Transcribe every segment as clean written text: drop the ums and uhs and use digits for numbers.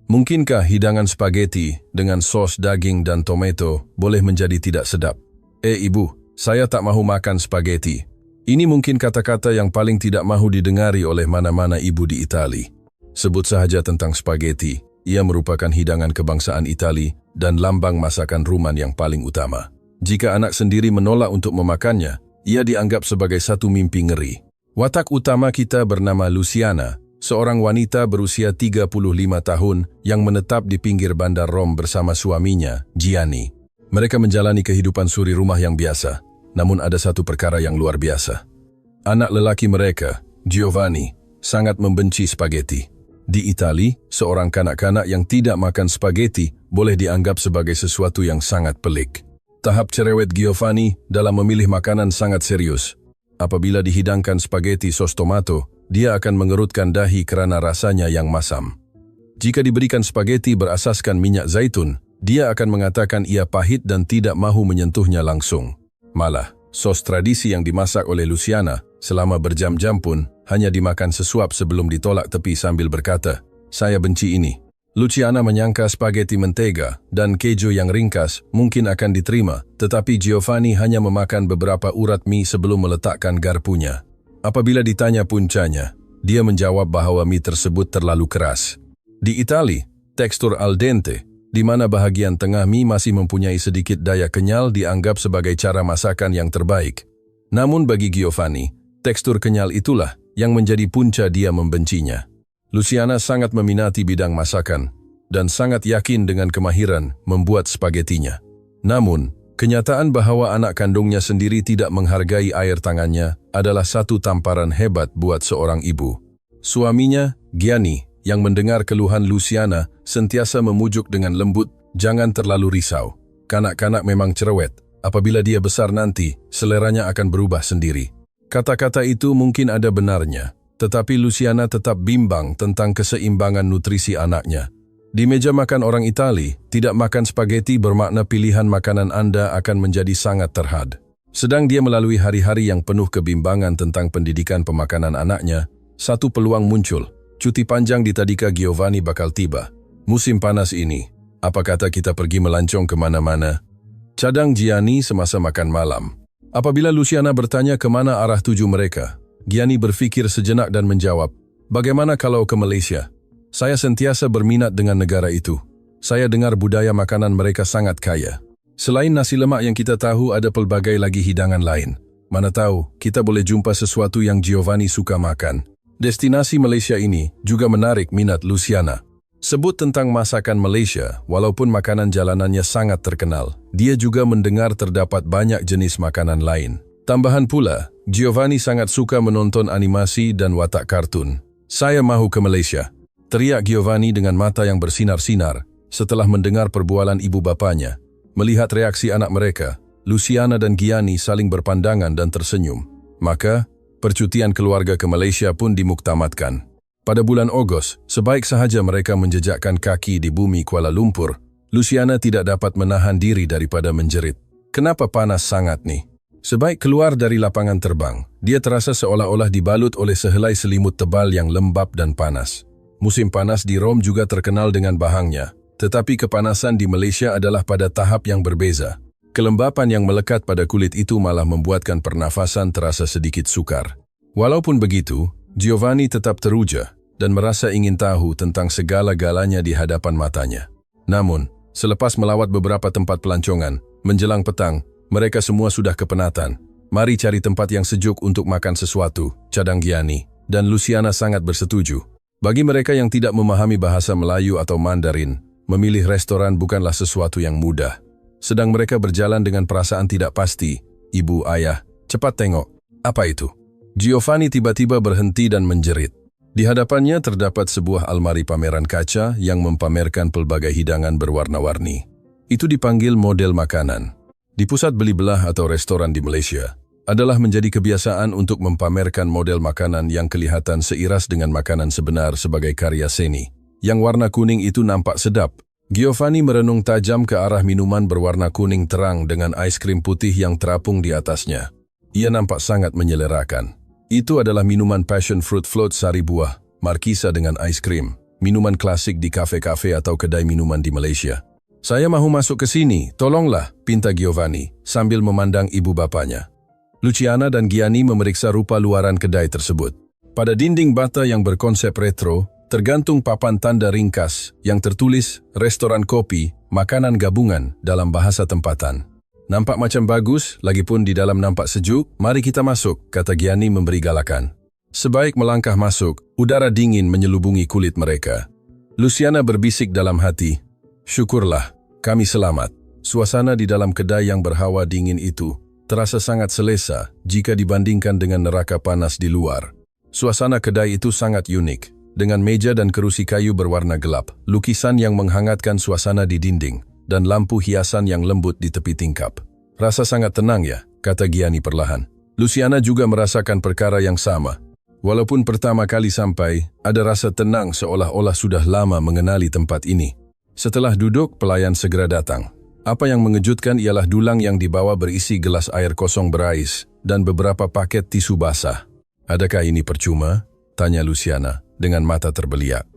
Mungkinkah hidangan spaghetti dengan sos daging dan tomato boleh menjadi tidak sedap? Ibu, saya tak mahu makan spaghetti. Ini mungkin kata-kata yang paling tidak mahu didengari oleh mana-mana ibu di Itali. Sebut sahaja tentang spaghetti, ia merupakan hidangan kebangsaan Itali dan lambang masakan ruman yang paling utama. Jika anak sendiri menolak untuk memakannya, ia dianggap sebagai satu mimpi ngeri. Watak utama kita bernama Luciana, seorang wanita berusia 35 tahun yang menetap di pinggir bandar Rom bersama suaminya, Gianni. Mereka menjalani kehidupan suri rumah yang biasa, namun ada satu perkara yang luar biasa. Anak lelaki mereka, Giovanni, sangat membenci spaghetti. Di Itali, seorang kanak-kanak yang tidak makan spaghetti boleh dianggap sebagai sesuatu yang sangat pelik. Tahap cerewet Giovanni dalam memilih makanan sangat serius. Apabila dihidangkan spaghetti sos tomato, dia akan mengerutkan dahi karena rasanya yang masam. Jika diberikan spaghetti berasaskan minyak zaitun, dia akan mengatakan ia pahit dan tidak mahu menyentuhnya langsung. Malah, sos tradisi yang dimasak oleh Luciana selama berjam-jam pun hanya dimakan sesuap sebelum ditolak tepi sambil berkata, "Saya benci ini." Luciana menyangka spaghetti mentega dan keju yang ringkas mungkin akan diterima, tetapi Giovanni hanya memakan beberapa urat mie sebelum meletakkan garpunya. Apabila ditanya puncanya, dia menjawab bahwa mie tersebut terlalu keras. Di Itali, tekstur al dente, di mana bahagian tengah mie masih mempunyai sedikit daya kenyal dianggap sebagai cara masakan yang terbaik. Namun bagi Giovanni, tekstur kenyal itulah yang menjadi punca dia membencinya. Luciana sangat meminati bidang masakan dan sangat yakin dengan kemahiran membuat spagettinya. Namun, kenyataan bahwa anak kandungnya sendiri tidak menghargai air tangannya adalah satu tamparan hebat buat seorang ibu. Suaminya, Gianni, yang mendengar keluhan Luciana, sentiasa memujuk dengan lembut, "Jangan terlalu risau. Kanak-kanak memang cerewet. Apabila dia besar nanti, seleranya akan berubah sendiri." Kata-kata itu mungkin ada benarnya, tetapi Luciana tetap bimbang tentang keseimbangan nutrisi anaknya. Di meja makan orang Itali, tidak makan spaghetti bermakna pilihan makanan Anda akan menjadi sangat terhad. Sedang dia melalui hari-hari yang penuh kebimbangan tentang pendidikan pemakanan anaknya, satu peluang muncul. Cuti panjang di Tadika Giovanni bakal tiba. Musim panas ini, apa kata kita pergi melancong kemana-mana? Cadang Gianni semasa makan malam. Apabila Luciana bertanya kemana arah tuju mereka, Gianni berfikir sejenak dan menjawab, "Bagaimana kalau ke Malaysia? Saya sentiasa berminat dengan negara itu. Saya dengar budaya makanan mereka sangat kaya. Selain nasi lemak yang kita tahu, ada pelbagai lagi hidangan lain. Mana tahu, kita boleh jumpa sesuatu yang Giovanni suka makan." Destinasi Malaysia ini juga menarik minat Luciana. Sebut tentang masakan Malaysia, walaupun makanan jalanannya sangat terkenal, dia juga mendengar terdapat banyak jenis makanan lain. Tambahan pula, Giovanni sangat suka menonton animasi dan watak kartun. "Saya mahu ke Malaysia," teriak Giovanni dengan mata yang bersinar-sinar setelah mendengar perbualan ibu bapanya. Melihat reaksi anak mereka, Luciana dan Gianni saling berpandangan dan tersenyum. Maka, percutian keluarga ke Malaysia pun dimuktamadkan. Pada bulan Ogos, sebaik sahaja mereka menjejakkan kaki di bumi Kuala Lumpur, Luciana tidak dapat menahan diri daripada menjerit. "Kenapa panas sangat nih?" Sebaik keluar dari lapangan terbang, dia terasa seolah-olah dibalut oleh sehelai selimut tebal yang lembab dan panas. Musim panas di Rom juga terkenal dengan bahangnya, tetapi kepanasan di Malaysia adalah pada tahap yang berbeza. Kelembapan yang melekat pada kulit itu malah membuatkan pernafasan terasa sedikit sukar. Walaupun begitu, Giovanni tetap teruja dan merasa ingin tahu tentang segala-galanya di hadapan matanya. Namun, selepas melawat beberapa tempat pelancongan, menjelang petang, mereka semua sudah kepenatan. "Mari cari tempat yang sejuk untuk makan sesuatu," cadang Gianni, dan Luciana sangat bersetuju. Bagi mereka yang tidak memahami bahasa Melayu atau Mandarin, memilih restoran bukanlah sesuatu yang mudah. Sedang mereka berjalan dengan perasaan tidak pasti. "Ibu, ayah, cepat tengok." "Apa itu?" Giovanni tiba-tiba berhenti dan menjerit. Di hadapannya terdapat sebuah almari pameran kaca yang mempamerkan pelbagai hidangan berwarna-warni. Itu dipanggil model makanan. Di pusat beli belah atau restoran di Malaysia, adalah menjadi kebiasaan untuk mempamerkan model makanan yang kelihatan seiras dengan makanan sebenar sebagai karya seni. Yang warna kuning itu nampak sedap. Giovanni merenung tajam ke arah minuman berwarna kuning terang dengan ais krim putih yang terapung di atasnya. Ia nampak sangat menyelerakan. Itu adalah minuman passion fruit float sari buah, markisa dengan ais krim. minuman klasik di kafe-kafe atau kedai minuman di Malaysia. "Saya mahu masuk ke sini, tolonglah," pinta Giovanni sambil memandang ibu bapanya. Luciana dan Gianni memeriksa rupa luaran kedai tersebut. Pada dinding bata yang berkonsep retro, tergantung papan tanda ringkas yang tertulis restoran kopi, makanan gabungan dalam bahasa tempatan. "Nampak macam bagus, lagipun di dalam nampak sejuk. Mari kita masuk," kata Gianni memberi galakan. Sebaik melangkah masuk, udara dingin menyelubungi kulit mereka. Luciana berbisik dalam hati, "Syukurlah, kami selamat." Suasana di dalam kedai yang berhawa dingin itu terasa sangat selesa jika dibandingkan dengan neraka panas di luar. Suasana kedai itu sangat unik, dengan meja dan kerusi kayu berwarna gelap, lukisan yang menghangatkan suasana di dinding, dan lampu hiasan yang lembut di tepi tingkap. "Rasa sangat tenang ya," kata Gianni perlahan. Luciana juga merasakan perkara yang sama. Walaupun pertama kali sampai, ada rasa tenang seolah-olah sudah lama mengenali tempat ini. Setelah duduk, pelayan segera datang. Apa yang mengejutkan ialah dulang yang dibawa berisi gelas air kosong berais dan beberapa paket tisu basah. "Adakah ini percuma?" tanya Luciana dengan mata terbeliak.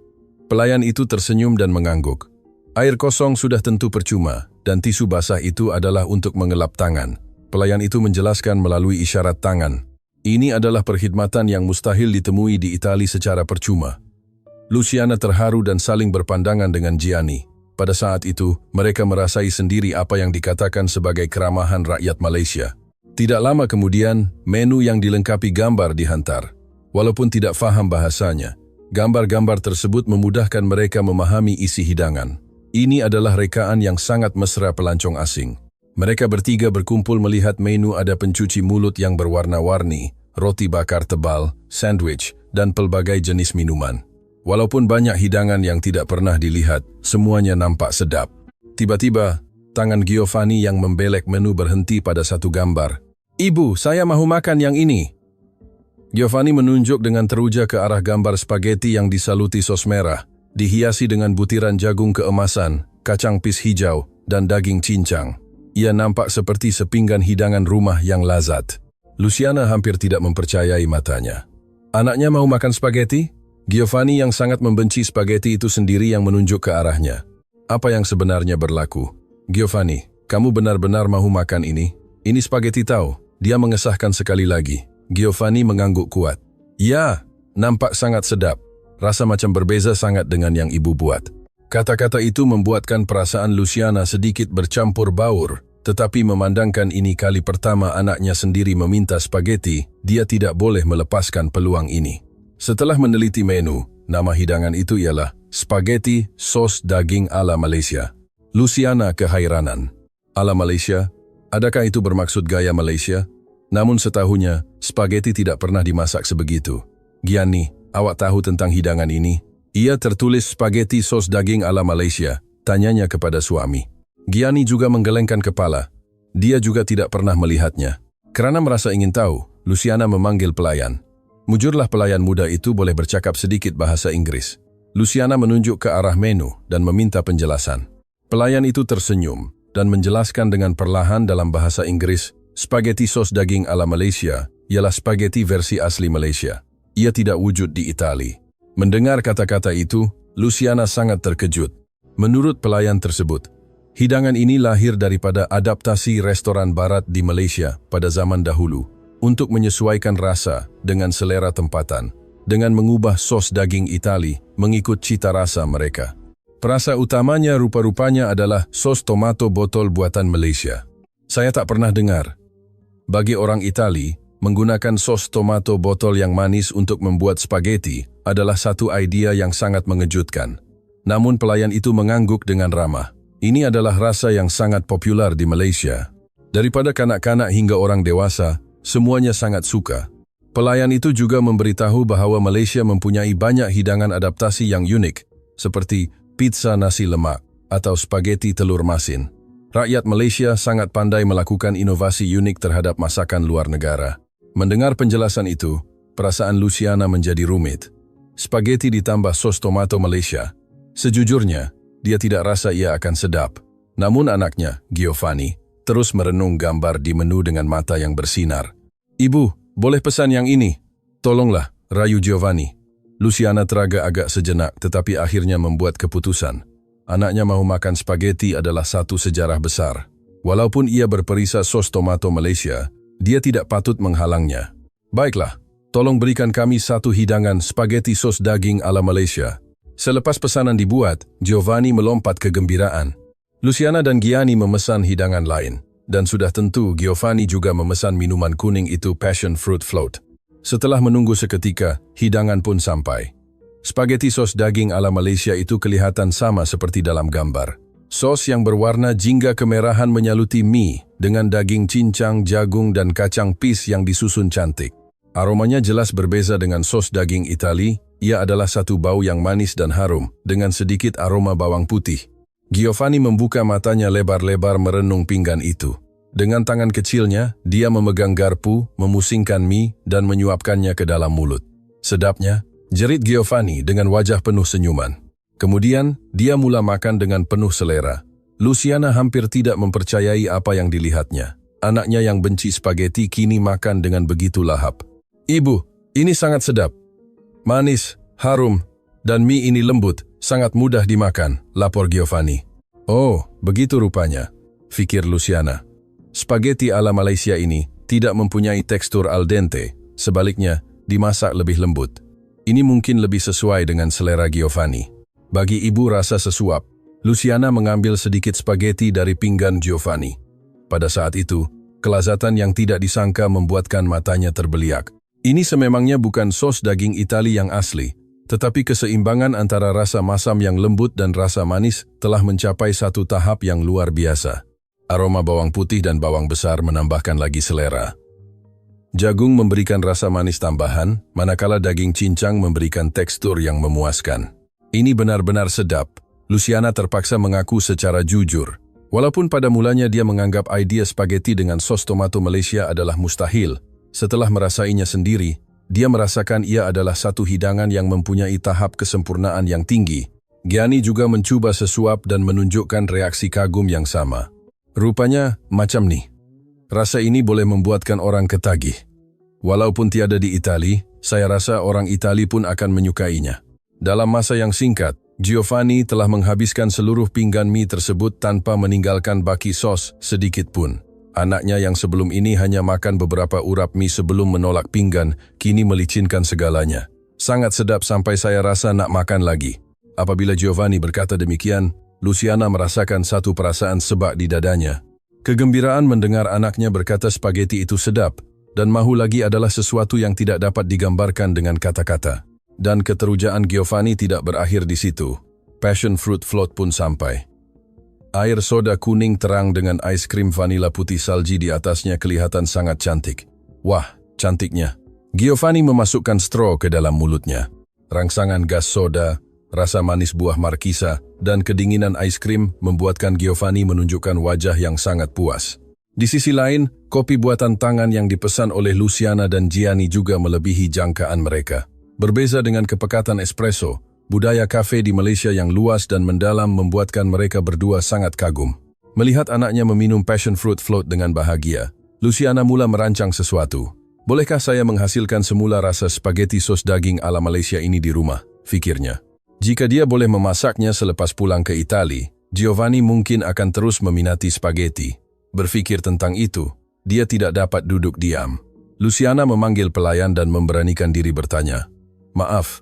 Pelayan itu tersenyum dan mengangguk. "Air kosong sudah tentu percuma, dan tisu basah itu adalah untuk mengelap tangan." Pelayan itu menjelaskan melalui isyarat tangan. Ini adalah perkhidmatan yang mustahil ditemui di Italia secara percuma. Luciana terharu dan saling berpandangan dengan Gianni. Pada saat itu, mereka merasai sendiri apa yang dikatakan sebagai keramahan rakyat Malaysia. Tidak lama kemudian, menu yang dilengkapi gambar dihantar. Walaupun tidak faham bahasanya, gambar-gambar tersebut memudahkan mereka memahami isi hidangan. Ini adalah rekaan yang sangat mesra pelancong asing. Mereka bertiga berkumpul melihat menu. Ada pencuci mulut yang berwarna-warni, roti bakar tebal, sandwich, dan pelbagai jenis minuman. Walaupun banyak hidangan yang tidak pernah dilihat, semuanya nampak sedap. Tiba-tiba, tangan Giovanni yang membelek menu berhenti pada satu gambar. "Ibu, saya mahu makan yang ini." Giovanni menunjuk dengan teruja ke arah gambar spaghetti yang disaluti sos merah, dihiasi dengan butiran jagung keemasan, kacang pis hijau, dan daging cincang. Ia nampak seperti sepinggan hidangan rumah yang lazat. Luciana hampir tidak mempercayai matanya. "Anaknya mau makan spaghetti?" Giovanni yang sangat membenci spaghetti itu sendiri yang menunjuk ke arahnya. "Apa yang sebenarnya berlaku?" "Giovanni, kamu benar-benar mahu makan ini? Ini spaghetti tahu." Dia mengesahkan sekali lagi. Giovanni mengangguk kuat. "Ya, nampak sangat sedap. Rasa macam berbeza sangat dengan yang ibu buat." Kata-kata itu membuatkan perasaan Luciana sedikit bercampur baur, tetapi memandangkan ini kali pertama anaknya sendiri meminta spaghetti, dia tidak boleh melepaskan peluang ini. Setelah meneliti menu, nama hidangan itu ialah spaghetti sos daging ala Malaysia. Luciana kehairanan. Ala Malaysia? Adakah itu bermaksud gaya Malaysia? Namun setahunya, spaghetti tidak pernah dimasak sebegitu. "Gianni, awak tahu tentang hidangan ini?" "Ia tertulis spaghetti sos daging ala Malaysia," tanyanya kepada suami. Gianni juga menggelengkan kepala. Dia juga tidak pernah melihatnya. Kerana merasa ingin tahu, Luciana memanggil pelayan. Mujurlah pelayan muda itu boleh bercakap sedikit bahasa Inggris. Luciana menunjuk ke arah menu dan meminta penjelasan. Pelayan itu tersenyum dan menjelaskan dengan perlahan dalam bahasa Inggris, spaghetti sos daging ala Malaysia ialah spaghetti versi asli Malaysia. Ia tidak wujud di Italia. Mendengar kata-kata itu, Luciana sangat terkejut. Menurut pelayan tersebut, hidangan ini lahir daripada adaptasi restoran barat di Malaysia pada zaman dahulu untuk menyesuaikan rasa dengan selera tempatan, dengan mengubah sos daging Itali mengikut cita rasa mereka. Perasa utamanya rupa-rupanya adalah sos tomato botol buatan Malaysia. Saya tak pernah dengar. Bagi orang Itali, menggunakan sos tomato botol yang manis untuk membuat spaghetti adalah satu idea yang sangat mengejutkan. Namun pelayan itu mengangguk dengan ramah. Ini adalah rasa yang sangat popular di Malaysia. Daripada kanak-kanak hingga orang dewasa, semuanya sangat suka. Pelayan itu juga memberitahu bahawa Malaysia mempunyai banyak hidangan adaptasi yang unik, seperti pizza nasi lemak atau spaghetti telur masin. Rakyat Malaysia sangat pandai melakukan inovasi unik terhadap masakan luar negara. Mendengar penjelasan itu, perasaan Luciana menjadi rumit. Spaghetti ditambah sos tomato Malaysia. Sejujurnya, dia tidak rasa ia akan sedap. Namun anaknya, Giovanni, terus merenung gambar di menu dengan mata yang bersinar. "Ibu, boleh pesan yang ini?" "Tolonglah," rayu Giovanni. Luciana teragak-agak sejenak tetapi akhirnya membuat keputusan. Anaknya mau makan spaghetti adalah satu sejarah besar. Walaupun ia berperisa sos tomato Malaysia, dia tidak patut menghalangnya. Baiklah, tolong berikan kami satu hidangan spaghetti sos daging ala Malaysia. Selepas pesanan dibuat, Giovanni melompat kegembiraan. Luciana dan Gianni memesan hidangan lain. Dan sudah tentu Giovanni juga memesan minuman kuning itu passion fruit float. Setelah menunggu seketika, hidangan pun sampai. Spaghetti sos daging ala Malaysia itu kelihatan sama seperti dalam gambar. Sos yang berwarna jingga kemerahan menyaluti mie dengan daging cincang, jagung dan kacang pis yang disusun cantik. Aromanya jelas berbeza dengan sos daging Itali. Ia adalah satu bau yang manis dan harum dengan sedikit aroma bawang putih. Giovanni membuka matanya lebar-lebar merenung pinggan itu. Dengan tangan kecilnya, dia memegang garpu, memusingkan mie dan menyuapkannya ke dalam mulut. Sedapnya, jerit Giovanni dengan wajah penuh senyuman. Kemudian, dia mula makan dengan penuh selera. Luciana hampir tidak mempercayai apa yang dilihatnya. Anaknya yang benci spaghetti kini makan dengan begitu lahap. "Ibu, ini sangat sedap. Manis, harum, dan mie ini lembut, sangat mudah dimakan," lapor Giovanni. "Oh, begitu rupanya," fikir Luciana. Spaghetti ala Malaysia ini tidak mempunyai tekstur al dente, sebaliknya dimasak lebih lembut. Ini mungkin lebih sesuai dengan selera Giovanni. Bagi ibu rasa sesuap, Luciana mengambil sedikit spaghetti dari pinggan Giovanni. Pada saat itu, kelazatan yang tidak disangka membuatkan matanya terbeliak. Ini sememangnya bukan sos daging Itali yang asli, tetapi keseimbangan antara rasa masam yang lembut dan rasa manis telah mencapai satu tahap yang luar biasa. Aroma bawang putih dan bawang besar menambahkan lagi selera. Jagung memberikan rasa manis tambahan, manakala daging cincang memberikan tekstur yang memuaskan. Ini benar-benar sedap. Luciana terpaksa mengaku secara jujur. Walaupun pada mulanya dia menganggap idea spaghetti dengan sos tomato Malaysia adalah mustahil, setelah merasainya sendiri, dia merasakan ia adalah satu hidangan yang mempunyai tahap kesempurnaan yang tinggi. Gianni juga mencoba sesuap dan menunjukkan reaksi kagum yang sama. Rupanya macam nih. Rasa ini boleh membuatkan orang ketagih. Walaupun tiada di Itali, saya rasa orang Itali pun akan menyukainya. Dalam masa yang singkat, Giovanni telah menghabiskan seluruh pinggan mie tersebut tanpa meninggalkan baki sos sedikit pun. Anaknya yang sebelum ini hanya makan beberapa urap mie sebelum menolak pinggan, kini melicinkan segalanya. Sangat sedap sampai saya rasa nak makan lagi. Apabila Giovanni berkata demikian, Luciana merasakan satu perasaan sebak di dadanya. Kegembiraan mendengar anaknya berkata spaghetti itu sedap, dan mahu lagi adalah sesuatu yang tidak dapat digambarkan dengan kata-kata. Dan keterujaan Giovanni tidak berakhir di situ. Passion fruit float pun sampai. Air soda kuning terang dengan ais krim vanila putih salji di atasnya kelihatan sangat cantik. Wah, cantiknya. Giovanni memasukkan straw ke dalam mulutnya. Rangsangan gas soda, rasa manis buah markisa, dan kedinginan ais krim membuatkan Giovanni menunjukkan wajah yang sangat puas. Di sisi lain, kopi buatan tangan yang dipesan oleh Luciana dan Gianni juga melebihi jangkaan mereka. Berbeza dengan kepekatan espresso, budaya kafe di Malaysia yang luas dan mendalam membuatkan mereka berdua sangat kagum. Melihat anaknya meminum passion fruit float dengan bahagia, Luciana mula merancang sesuatu. "Bolehkah saya menghasilkan semula rasa spaghetti sos daging ala Malaysia ini di rumah?" fikirnya. Jika dia boleh memasaknya selepas pulang ke Itali, Giovanni mungkin akan terus meminati spaghetti. Berfikir tentang itu, dia tidak dapat duduk diam. Luciana memanggil pelayan dan memberanikan diri bertanya, "Maaf,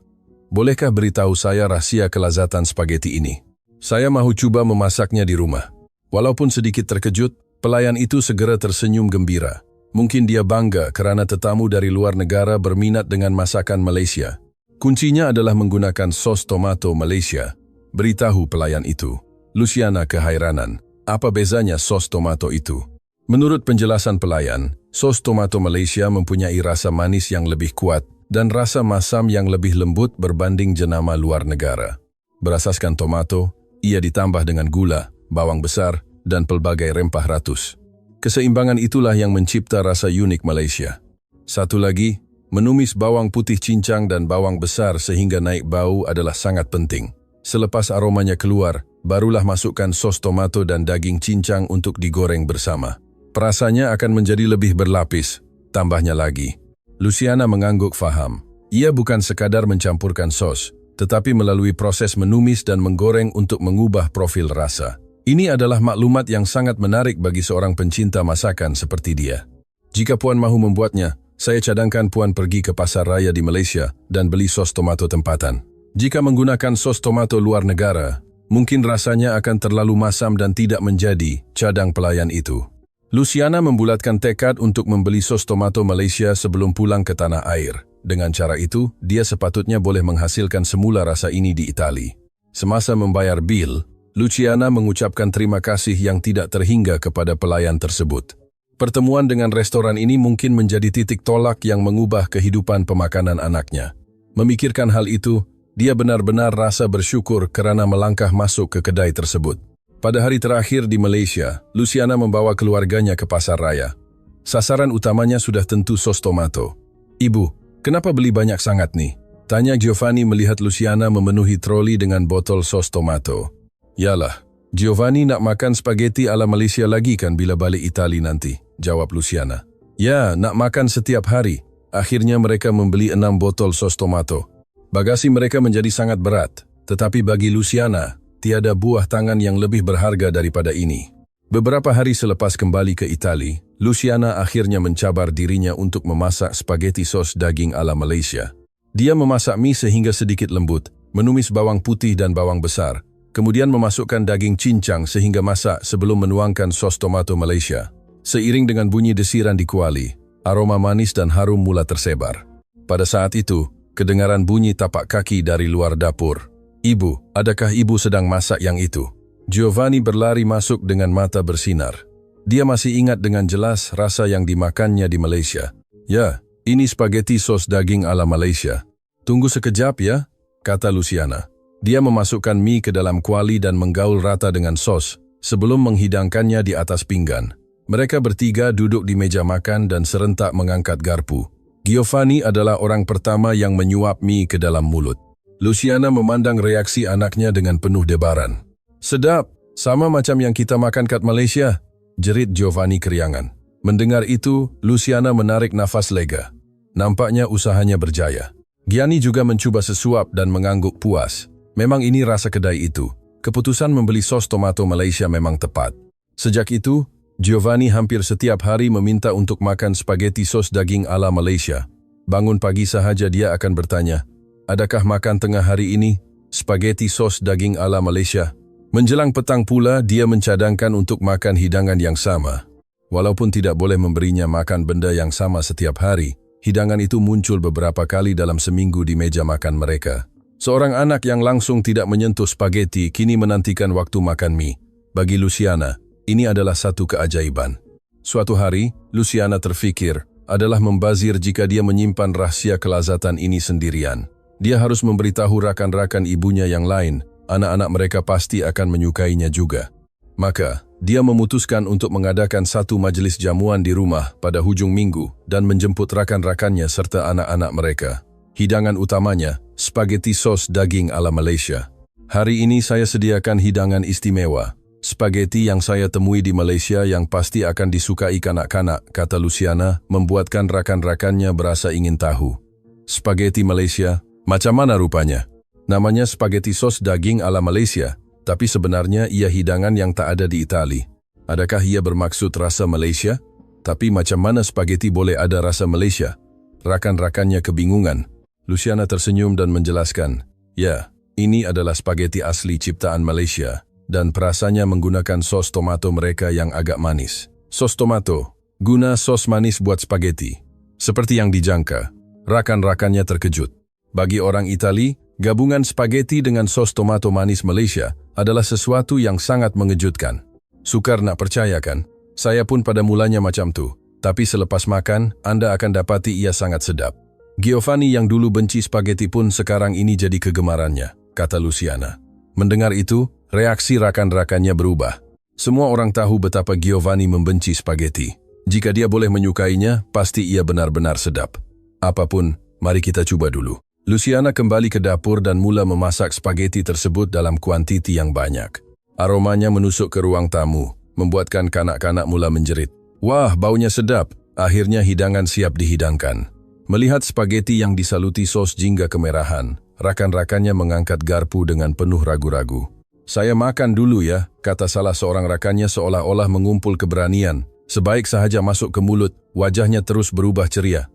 bolehkah beritahu saya rahasia kelazatan spaghetti ini? Saya mahu coba memasaknya di rumah." Walaupun sedikit terkejut, pelayan itu segera tersenyum gembira. Mungkin dia bangga kerana tetamu dari luar negara berminat dengan masakan Malaysia. "Kuncinya adalah menggunakan sos tomato Malaysia," beritahu pelayan itu. Luciana kehairanan. Apa bezanya sos tomato itu? Menurut penjelasan pelayan, sos tomato Malaysia mempunyai rasa manis yang lebih kuat dan rasa masam yang lebih lembut berbanding jenama luar negara. Berasaskan tomato, ia ditambah dengan gula, bawang besar, dan pelbagai rempah ratus. Keseimbangan itulah yang mencipta rasa unik Malaysia. Satu lagi, menumis bawang putih cincang dan bawang besar sehingga naik bau adalah sangat penting. Selepas aromanya keluar, barulah masukkan sos tomato dan daging cincang untuk digoreng bersama. Perasanya akan menjadi lebih berlapis. Tambahnya lagi, Luciana mengangguk faham. Ia bukan sekadar mencampurkan sos, tetapi melalui proses menumis dan menggoreng untuk mengubah profil rasa. Ini adalah maklumat yang sangat menarik bagi seorang pencinta masakan seperti dia. Jika Puan mahu membuatnya, saya cadangkan Puan pergi ke pasar raya di Malaysia dan beli sos tomato tempatan. Jika menggunakan sos tomato luar negara, mungkin rasanya akan terlalu masam dan tidak menjadi cadang pelayan itu. Luciana membulatkan tekad untuk membeli sos tomato Malaysia sebelum pulang ke tanah air. Dengan cara itu, dia sepatutnya boleh menghasilkan semula rasa ini di Itali. Semasa membayar bil, Luciana mengucapkan terima kasih yang tidak terhingga kepada pelayan tersebut. Pertemuan dengan restoran ini mungkin menjadi titik tolak yang mengubah kehidupan pemakanan anaknya. Memikirkan hal itu, dia benar-benar rasa bersyukur kerana melangkah masuk ke kedai tersebut. Pada hari terakhir di Malaysia, Luciana membawa keluarganya ke pasar raya. Sasaran utamanya sudah tentu sos tomato. "Ibu, kenapa beli banyak sangat nih?" tanya Giovanni melihat Luciana memenuhi troli dengan botol sos tomato. "Yalah, Giovanni nak makan spaghetti ala Malaysia lagi kan bila balik Itali nanti," jawab Luciana. "Ya, nak makan setiap hari." Akhirnya mereka membeli 6 botol sos tomato. Bagasi mereka menjadi sangat berat, tetapi bagi Luciana, tiada buah tangan yang lebih berharga daripada ini. Beberapa hari selepas kembali ke Itali, Luciana akhirnya mencabar dirinya untuk memasak spaghetti sos daging ala Malaysia. Dia memasak mie sehingga sedikit lembut, menumis bawang putih dan bawang besar, kemudian memasukkan daging cincang sehingga masak sebelum menuangkan sos tomato Malaysia. Seiring dengan bunyi desiran di kuali, aroma manis dan harum mula tersebar. Pada saat itu, kedengaran bunyi tapak kaki dari luar dapur. "Ibu, adakah ibu sedang masak yang itu?" Giovanni berlari masuk dengan mata bersinar. Dia masih ingat dengan jelas rasa yang dimakannya di Malaysia. "Ya, ini spaghetti sos daging ala Malaysia." "Tunggu sekejap ya," kata Luciana. Dia memasukkan mie ke dalam kuali dan menggaul rata dengan sos sebelum menghidangkannya di atas pinggan. Mereka bertiga duduk di meja makan dan serentak mengangkat garpu. Giovanni adalah orang pertama yang menyuap mie ke dalam mulut. Luciana memandang reaksi anaknya dengan penuh debaran. "Sedap, sama macam yang kita makan kat Malaysia," jerit Giovanni keriangan. Mendengar itu, Luciana menarik nafas lega. Nampaknya usahanya berjaya. Gianni juga mencuba sesuap dan mengangguk puas. Memang ini rasa kedai itu. Keputusan membeli sos tomato Malaysia memang tepat. Sejak itu, Giovanni hampir setiap hari meminta untuk makan spaghetti sos daging ala Malaysia. Bangun pagi sahaja dia akan bertanya, "Adakah makan tengah hari ini spaghetti sos daging ala Malaysia?" Menjelang petang pula, dia mencadangkan untuk makan hidangan yang sama. Walaupun tidak boleh memberinya makan benda yang sama setiap hari, hidangan itu muncul beberapa kali dalam seminggu di meja makan mereka. Seorang anak yang langsung tidak menyentuh spaghetti kini menantikan waktu makan mie. Bagi Luciana, ini adalah satu keajaiban. Suatu hari, Luciana terfikir adalah membazir jika dia menyimpan rahasia kelazatan ini sendirian. Dia harus memberitahu rakan-rakan ibunya yang lain, anak-anak mereka pasti akan menyukainya juga. Maka, dia memutuskan untuk mengadakan satu majelis jamuan di rumah pada hujung minggu dan menjemput rakan-rakannya serta anak-anak mereka. Hidangan utamanya, spaghetti sos daging ala Malaysia. "Hari ini saya sediakan hidangan istimewa. Spaghetti yang saya temui di Malaysia yang pasti akan disukai kanak-kanak," kata Luciana, membuatkan rakan-rakannya berasa ingin tahu. "Spaghetti Malaysia? Macam mana rupanya?" "Namanya spaghetti sos daging ala Malaysia, tapi sebenarnya ia hidangan yang tak ada di Itali." "Adakah ia bermaksud rasa Malaysia? Tapi macam mana spaghetti boleh ada rasa Malaysia?" Rakan-rakannya kebingungan. Luciana tersenyum dan menjelaskan, "Ya, ini adalah spaghetti asli ciptaan Malaysia, dan perasanya menggunakan sos tomato mereka yang agak manis." "Sos tomato, guna sos manis buat spaghetti." Seperti yang dijangka, rakan-rakannya terkejut. Bagi orang Itali, gabungan spaghetti dengan sos tomato manis Malaysia adalah sesuatu yang sangat mengejutkan. Sukar nak percaya kan? Saya pun pada mulanya macam tu, tapi selepas makan, Anda akan dapati ia sangat sedap. Giovanni yang dulu benci spaghetti pun sekarang ini jadi kegemarannya, kata Luciana. Mendengar itu, reaksi rakan-rakannya berubah. Semua orang tahu betapa Giovanni membenci spaghetti. Jika dia boleh menyukainya, pasti ia benar-benar sedap. Apapun, mari kita coba dulu. Luciana kembali ke dapur dan mula memasak spaghetti tersebut dalam kuantiti yang banyak. Aromanya menusuk ke ruang tamu, membuatkan kanak-kanak mula menjerit. Wah, baunya sedap. Akhirnya hidangan siap dihidangkan. Melihat spageti yang disaluti sos jingga kemerahan, rakan-rakannya mengangkat garpu dengan penuh ragu-ragu. "Saya makan dulu ya," kata salah seorang rakannya seolah-olah mengumpul keberanian. Sebaik sahaja masuk ke mulut, wajahnya terus berubah ceria.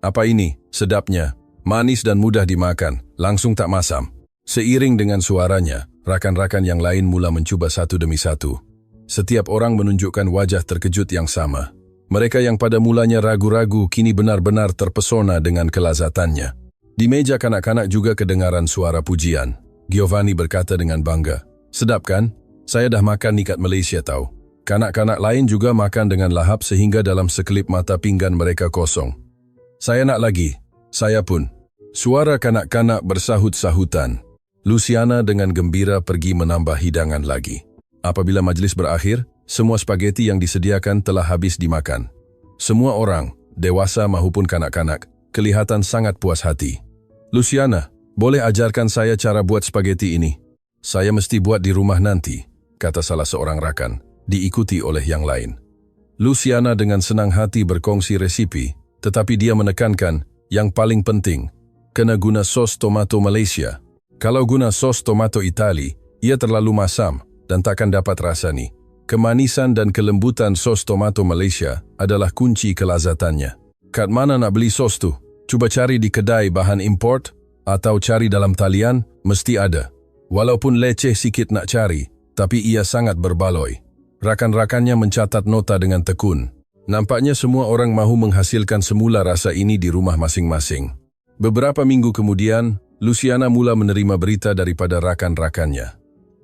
Apa ini? Sedapnya. Manis dan mudah dimakan, langsung tak masam." Seiring dengan suaranya, rakan-rakan yang lain mula mencoba satu demi satu. Setiap orang menunjukkan wajah terkejut yang sama. Mereka yang pada mulanya ragu-ragu kini benar-benar terpesona dengan kelazatannya. Di meja kanak-kanak juga kedengaran suara pujian. Giovanni berkata dengan bangga, "Sedap kan? Saya dah makan nikat Malaysia tahu." Kanak-kanak lain juga makan dengan lahap sehingga dalam sekelip mata pinggan mereka kosong. "Saya nak lagi." "Saya pun." Suara kanak-kanak bersahut-sahutan. Luciana dengan gembira pergi menambah hidangan lagi. Apabila majlis berakhir, semua spageti yang disediakan telah habis dimakan. Semua orang, dewasa maupun kanak-kanak, kelihatan sangat puas hati. "Luciana, boleh ajarkan saya cara buat spageti ini?" "Saya mesti buat di rumah nanti," kata salah seorang rakan, diikuti oleh yang lain. Luciana dengan senang hati berkongsi resipi, tetapi dia menekankan, yang paling penting, kena guna sos tomato Malaysia. Kalau guna sos tomato Itali, ia terlalu masam dan takkan dapat rasa ni. Kemanisan dan kelembutan sos tomato Malaysia adalah kunci kelazatannya. "Kat mana nak beli sos tu? Cuba cari di kedai bahan import atau cari dalam talian, mesti ada. Walaupun leceh sikit nak cari, tapi ia sangat berbaloi." Rakan-rakannya mencatat nota dengan tekun. Nampaknya semua orang mahu menghasilkan semula rasa ini di rumah masing-masing. Beberapa minggu kemudian, Luciana mula menerima berita daripada rakan-rakannya.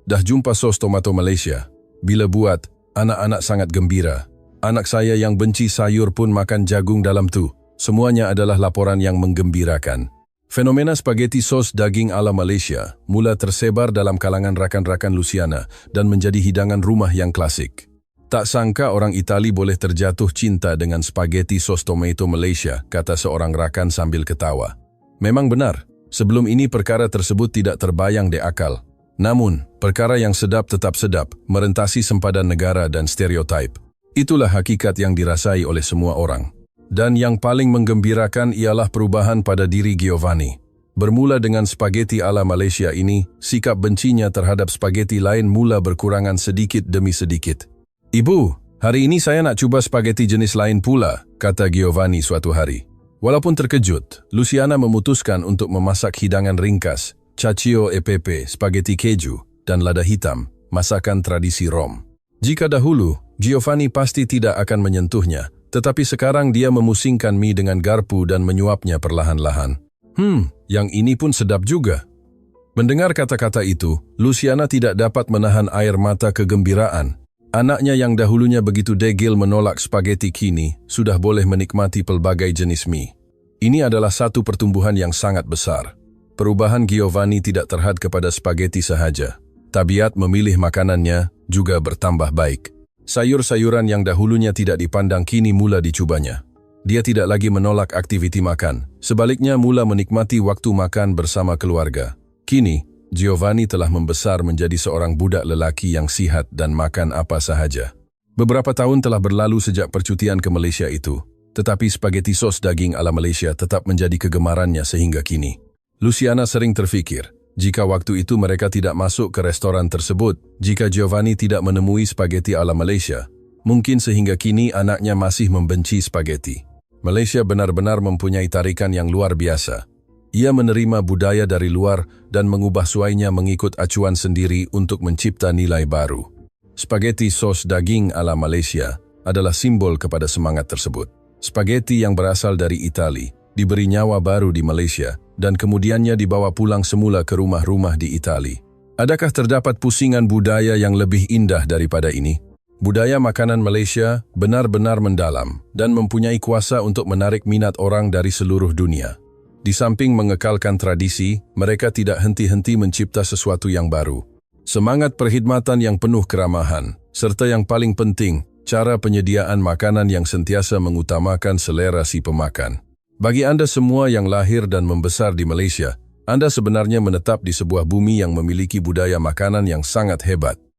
"Dah jumpa sos tomato Malaysia. Bila buat, anak-anak sangat gembira. Anak saya yang benci sayur pun makan jagung dalam tu." Semuanya adalah laporan yang menggembirakan. Fenomena spageti sos daging ala Malaysia mula tersebar dalam kalangan rakan-rakan Luciana dan menjadi hidangan rumah yang klasik. "Tak sangka orang Itali boleh terjatuh cinta dengan spageti sos tomato Malaysia," kata seorang rakan sambil ketawa. Memang benar, sebelum ini perkara tersebut tidak terbayang di akal. Namun, perkara yang sedap tetap sedap, merentasi sempadan negara dan stereotype. Itulah hakikat yang dirasai oleh semua orang. Dan yang paling menggembirakan ialah perubahan pada diri Giovanni. Bermula dengan spageti ala Malaysia ini, sikap bencinya terhadap spageti lain mula berkurangan sedikit demi sedikit. "Ibu, hari ini saya nak cuba spageti jenis lain pula," kata Giovanni suatu hari. Walaupun terkejut, Luciana memutuskan untuk memasak hidangan ringkas, cacio e pepe, spageti keju, dan lada hitam, masakan tradisi Rom. Jika dahulu, Giovanni pasti tidak akan menyentuhnya, tetapi sekarang dia memusingkan mie dengan garpu dan menyuapnya perlahan-lahan. Yang ini pun sedap juga." Mendengar kata-kata itu, Luciana tidak dapat menahan air mata kegembiraan. Anaknya yang dahulunya begitu degil menolak spageti kini sudah boleh menikmati pelbagai jenis mie. Ini adalah satu pertumbuhan yang sangat besar. Perubahan Giovanni tidak terhad kepada spageti sahaja. Tabiat memilih makanannya juga bertambah baik. Sayur-sayuran yang dahulunya tidak dipandang kini mula dicubanya. Dia tidak lagi menolak aktiviti makan, sebaliknya mula menikmati waktu makan bersama keluarga. Kini, Giovanni telah membesar menjadi seorang budak lelaki yang sihat dan makan apa sahaja. Beberapa tahun telah berlalu sejak percutian ke Malaysia itu, tetapi spageti sos daging ala Malaysia tetap menjadi kegemarannya sehingga kini. Luciana sering terfikir, jika waktu itu mereka tidak masuk ke restoran tersebut, jika Giovanni tidak menemui spageti ala Malaysia, mungkin sehingga kini anaknya masih membenci spageti. Malaysia benar-benar mempunyai tarikan yang luar biasa. Ia menerima budaya dari luar dan mengubah suainya mengikut acuan sendiri untuk mencipta nilai baru. Spageti sos daging ala Malaysia adalah simbol kepada semangat tersebut. Spageti yang berasal dari Itali diberi nyawa baru di Malaysia dan kemudiannya dibawa pulang semula ke rumah-rumah di Itali. Adakah terdapat pusingan budaya yang lebih indah daripada ini? Budaya makanan Malaysia benar-benar mendalam dan mempunyai kuasa untuk menarik minat orang dari seluruh dunia. Di samping mengekalkan tradisi, mereka tidak henti-henti mencipta sesuatu yang baru. Semangat perkhidmatan yang penuh keramahan, serta yang paling penting, cara penyediaan makanan yang sentiasa mengutamakan selera si pemakan. Bagi Anda semua yang lahir dan membesar di Malaysia, Anda sebenarnya menetap di sebuah bumi yang memiliki budaya makanan yang sangat hebat.